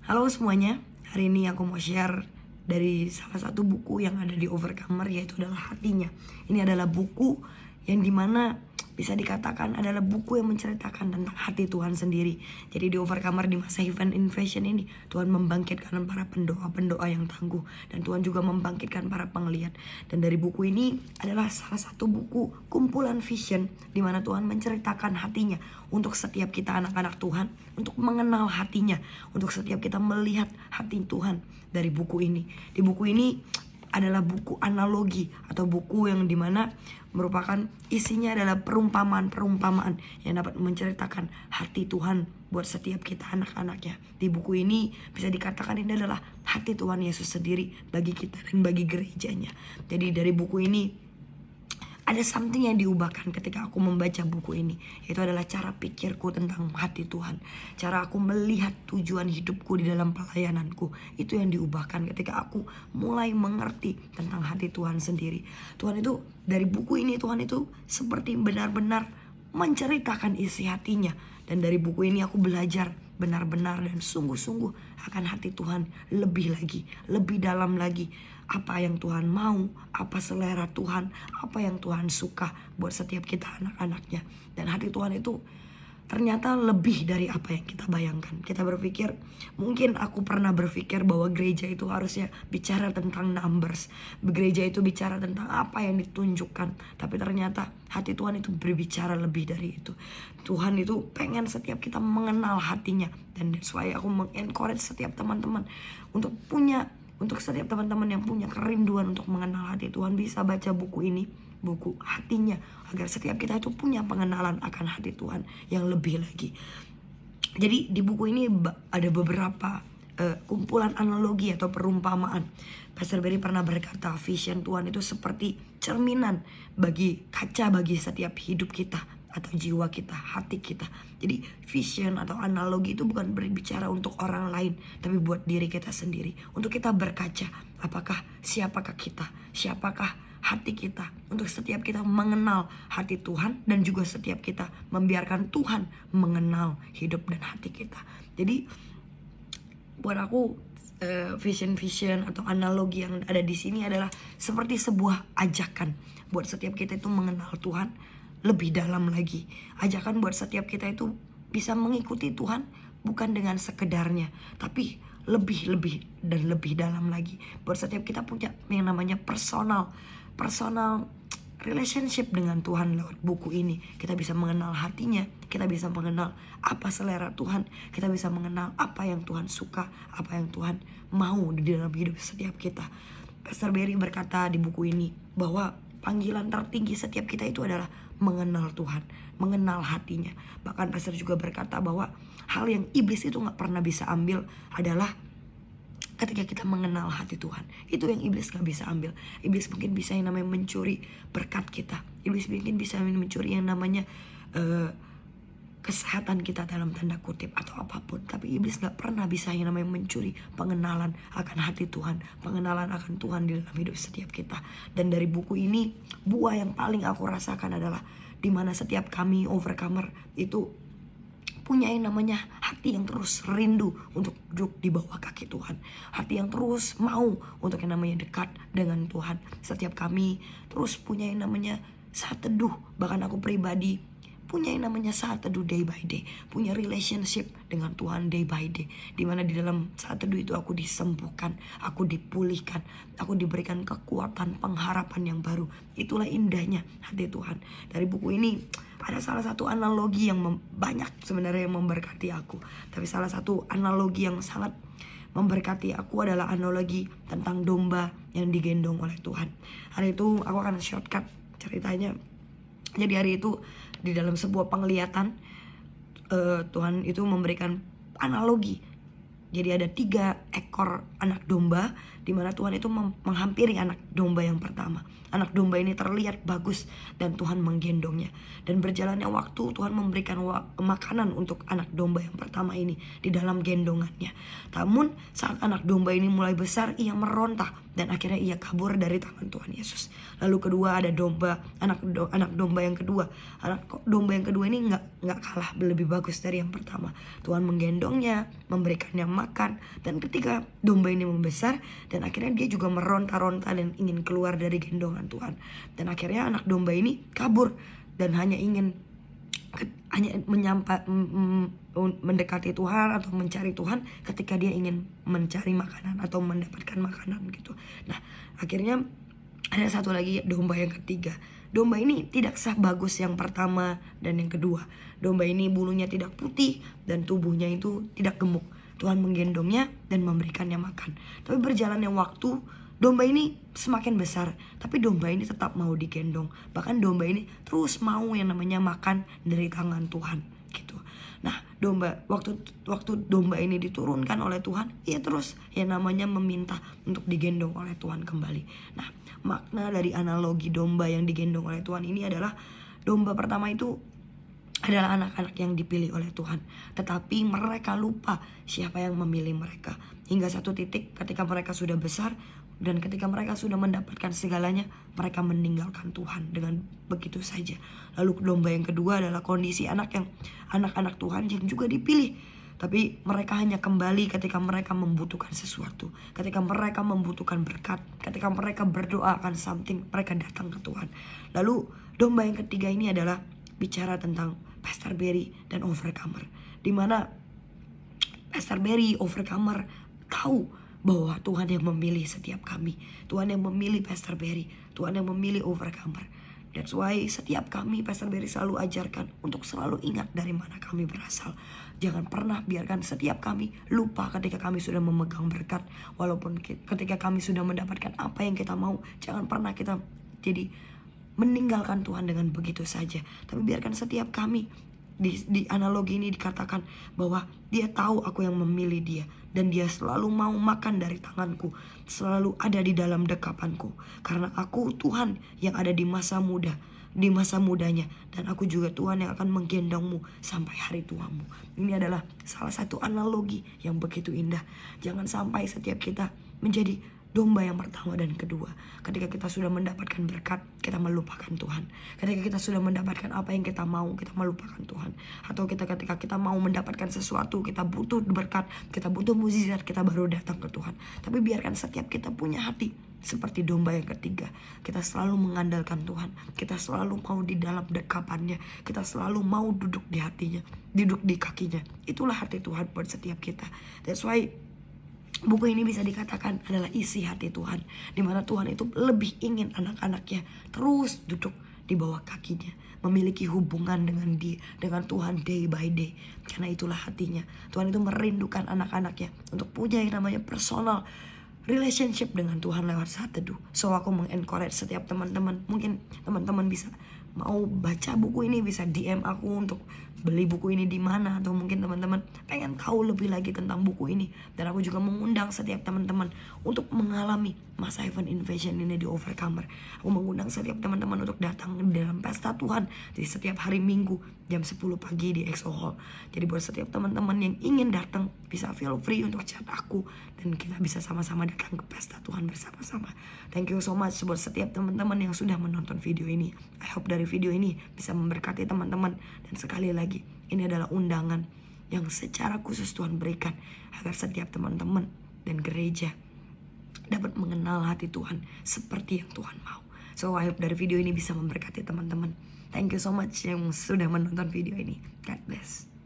Halo semuanya, hari ini aku mau share dari salah satu buku yang ada di Overcomer, yaitu adalah Hatinya. Ini adalah buku yang dimana bisa dikatakan adalah buku yang menceritakan tentang hati Tuhan sendiri. Jadi di Overcomer di masa event invasion ini, Tuhan membangkitkan para pendoa-pendoa yang tangguh, dan Tuhan juga membangkitkan para pengeliat. Dan dari buku ini adalah salah satu buku kumpulan vision di mana Tuhan menceritakan hatinya untuk setiap kita anak-anak Tuhan, untuk mengenal hatinya, untuk setiap kita melihat hati Tuhan dari buku ini. Di buku ini adalah buku analogi atau buku yang dimana merupakan isinya adalah perumpamaan-perumpamaan yang dapat menceritakan hati Tuhan buat setiap kita anak-anaknya. Di buku ini bisa dikatakan ini adalah hati Tuhan Yesus sendiri bagi kita dan bagi gerejanya. Jadi dari buku ini ada something yang diubahkan ketika aku membaca buku ini, yaitu adalah cara pikirku tentang hati Tuhan. Cara aku melihat tujuan hidupku di dalam pelayananku, itu yang diubahkan ketika aku mulai mengerti tentang hati Tuhan sendiri. Tuhan itu, dari buku ini Tuhan itu seperti benar-benar menceritakan isi hatinya. Dan dari buku ini aku belajar benar-benar dan sungguh-sungguh akan hati Tuhan lebih lagi, lebih dalam lagi. Apa yang Tuhan mau, apa selera Tuhan, apa yang Tuhan suka buat setiap kita anak-anaknya. Dan hati Tuhan itu ternyata lebih dari apa yang kita bayangkan. Kita berpikir, mungkin aku pernah berpikir bahwa gereja itu harusnya bicara tentang numbers, gereja itu bicara tentang apa yang ditunjukkan. Tapi ternyata hati Tuhan itu berbicara lebih dari itu. Tuhan itu pengen setiap kita mengenal hatinya. Dan that's why aku mengencourage setiap teman-teman untuk setiap teman-teman yang punya kerinduan untuk mengenal hati Tuhan, bisa baca buku ini, buku Hatinya, agar setiap kita itu punya pengenalan akan hati Tuhan yang lebih lagi. Jadi di buku ini ada beberapa kumpulan analogi atau perumpamaan. Pastor Berry pernah berkata, vision Tuhan itu seperti cerminan bagi kaca bagi setiap hidup kita atau jiwa kita, hati kita. Jadi vision atau analogi itu bukan berbicara untuk orang lain, tapi buat diri kita sendiri. Untuk kita berkaca, siapakah kita, siapakah hati kita. Untuk setiap kita mengenal hati Tuhan, dan juga setiap kita membiarkan Tuhan mengenal hidup dan hati kita. Jadi buat aku vision atau analogi yang ada di sini adalah seperti sebuah ajakan buat setiap kita itu mengenal Tuhan lebih dalam lagi. Ajakan buat setiap kita itu bisa mengikuti Tuhan bukan dengan sekedarnya, tapi lebih dan lebih dalam lagi. Buat setiap kita punya yang namanya personal relationship dengan Tuhan. Lewat buku ini kita bisa mengenal hatinya, kita bisa mengenal apa selera Tuhan, kita bisa mengenal apa yang Tuhan suka, apa yang Tuhan mau di dalam hidup setiap kita. Pastor Berry berkata di buku ini bahwa panggilan tertinggi setiap kita itu adalah mengenal Tuhan, mengenal hatinya. Bahkan pastor juga berkata bahwa hal yang iblis itu gak pernah bisa ambil adalah ketika kita mengenal hati Tuhan. Itu yang iblis gak bisa ambil. Iblis mungkin bisa yang namanya mencuri berkat kita. Iblis mungkin bisa mencuri yang namanya kesehatan kita dalam tanda kutip atau apapun. Tapi iblis gak pernah bisa yang namanya mencuri pengenalan akan hati Tuhan, pengenalan akan Tuhan di dalam hidup setiap kita. Dan dari buku ini, buah yang paling aku rasakan adalah dimana setiap kami Overcomer itu punya yang namanya hati yang terus rindu untuk duduk di bawah kaki Tuhan. Hati yang terus mau untuk yang namanya dekat dengan Tuhan. Setiap kami terus punya yang namanya saat teduh. Bahkan aku pribadi punya yang namanya saat teduh day by day, punya relationship dengan Tuhan day by day, dimana di dalam saat teduh itu aku disembuhkan, aku dipulihkan, aku diberikan kekuatan, pengharapan yang baru. Itulah indahnya hati Tuhan. Dari buku ini ada salah satu analogi yang banyak sebenarnya yang memberkati aku, tapi salah satu analogi yang sangat memberkati aku adalah analogi tentang domba yang digendong oleh Tuhan. Hari itu aku akan shortcut ceritanya. Jadi hari itu di dalam sebuah penglihatan Tuhan itu memberikan analogi. Jadi ada 3 ekor anak domba, di mana Tuhan itu menghampiri anak domba yang pertama. Anak domba ini terlihat bagus dan Tuhan menggendongnya. Dan berjalannya waktu, Tuhan memberikan makanan untuk anak domba yang pertama ini di dalam gendongannya. Namun saat anak domba ini mulai besar, ia meronta dan akhirnya ia kabur dari tangan Tuhan Yesus. Lalu kedua ada anak domba yang kedua. Anak domba yang kedua ini nggak kalah lebih bagus dari yang pertama. Tuhan menggendongnya, memberikannya makan. Dan ketika domba ini membesar, dan akhirnya dia juga meronta-ronta dan ingin keluar dari gendongan Tuhan. Dan akhirnya anak domba ini kabur dan hanya ingin mendekati Tuhan atau mencari Tuhan ketika dia ingin mencari makanan atau mendapatkan makanan gitu. Nah, akhirnya ada satu lagi domba yang ketiga. Domba ini tidak sebagus yang pertama dan yang kedua. Domba ini bulunya tidak putih dan tubuhnya itu tidak gemuk. Tuhan menggendongnya dan memberikannya makan. Tapi berjalannya waktu, domba ini semakin besar, tapi domba ini tetap mau digendong. Bahkan domba ini terus mau yang namanya makan dari tangan Tuhan gitu. Nah, waktu domba ini diturunkan oleh Tuhan, ia terus yang namanya meminta untuk digendong oleh Tuhan kembali. Nah, makna dari analogi domba yang digendong oleh Tuhan ini adalah domba pertama itu adalah anak-anak yang dipilih oleh Tuhan, tetapi mereka lupa siapa yang memilih mereka. Hingga satu titik ketika mereka sudah besar dan ketika mereka sudah mendapatkan segalanya, mereka meninggalkan Tuhan dengan begitu saja. Lalu domba yang kedua adalah kondisi anak-anak Tuhan yang juga dipilih, tapi mereka hanya kembali ketika mereka membutuhkan sesuatu, ketika mereka membutuhkan berkat, ketika mereka berdoa akan something, mereka datang ke Tuhan. Lalu domba yang ketiga ini adalah bicara tentang Pastor Barry dan Overcomer, dimana Pastor Barry, Overcomer tahu bahwa Tuhan yang memilih setiap kami, Tuhan yang memilih Pastor Barry, Tuhan yang memilih Overcomer. That's why setiap kami Pastor Barry selalu ajarkan untuk selalu ingat dari mana kami berasal. Jangan pernah biarkan setiap kami lupa ketika kami sudah memegang berkat. Walaupun ketika kami sudah mendapatkan apa yang kita mau, jangan pernah kita jadi meninggalkan Tuhan dengan begitu saja. Tapi biarkan setiap kami, di analogi ini dikatakan bahwa dia tahu aku yang memilih dia, dan dia selalu mau makan dari tanganku, selalu ada di dalam dekapanku, karena aku Tuhan yang ada di masa mudanya, dan aku juga Tuhan yang akan menggendongmu sampai hari tuamu. Ini adalah salah satu analogi yang begitu indah. Jangan sampai setiap kita menjadi domba yang pertama dan kedua. Ketika kita sudah mendapatkan berkat, kita melupakan Tuhan. Ketika kita sudah mendapatkan apa yang kita mau, kita melupakan Tuhan. Atau ketika kita mau mendapatkan sesuatu, kita butuh berkat, kita butuh mukjizat, kita baru datang ke Tuhan. Tapi biarkan setiap kita punya hati seperti domba yang ketiga. Kita selalu mengandalkan Tuhan, kita selalu mau di dalam dekapannya, kita selalu mau duduk di hatinya, duduk di kakinya. Itulah hati Tuhan buat setiap kita. That's why buku ini bisa dikatakan adalah isi hati Tuhan, dimana Tuhan itu lebih ingin anak-anaknya terus duduk di bawah kakinya, memiliki hubungan dengan Tuhan day by day. Karena itulah hatinya. Tuhan itu merindukan anak-anaknya untuk punya yang namanya personal relationship dengan Tuhan lewat saat teduh. So aku mengencourage setiap teman-teman, mungkin teman-teman bisa mau baca buku ini, bisa DM aku untuk beli buku ini di mana, atau mungkin teman-teman pengen tahu lebih lagi tentang buku ini. Dan aku juga mengundang setiap teman-teman untuk mengalami masa Heaven Invasion ini di Overcomer. Aku mengundang setiap teman-teman untuk datang di dalam pesta Tuhan di setiap hari Minggu jam 10 pagi di EXO Hall. Jadi buat setiap teman-teman yang ingin datang, bisa feel free untuk chat aku dan kita bisa sama-sama datang ke pesta Tuhan bersama-sama. Thank you so much buat setiap teman-teman yang sudah menonton video ini. I hope dari video ini bisa memberkati teman-teman. Dan sekali lagi, ini adalah undangan yang secara khusus Tuhan berikan agar setiap teman-teman dan gereja dapat mengenal hati Tuhan seperti yang Tuhan mau. So I hope dari video ini bisa memberkati teman-teman. Thank you so much yang sudah menonton video ini. God bless.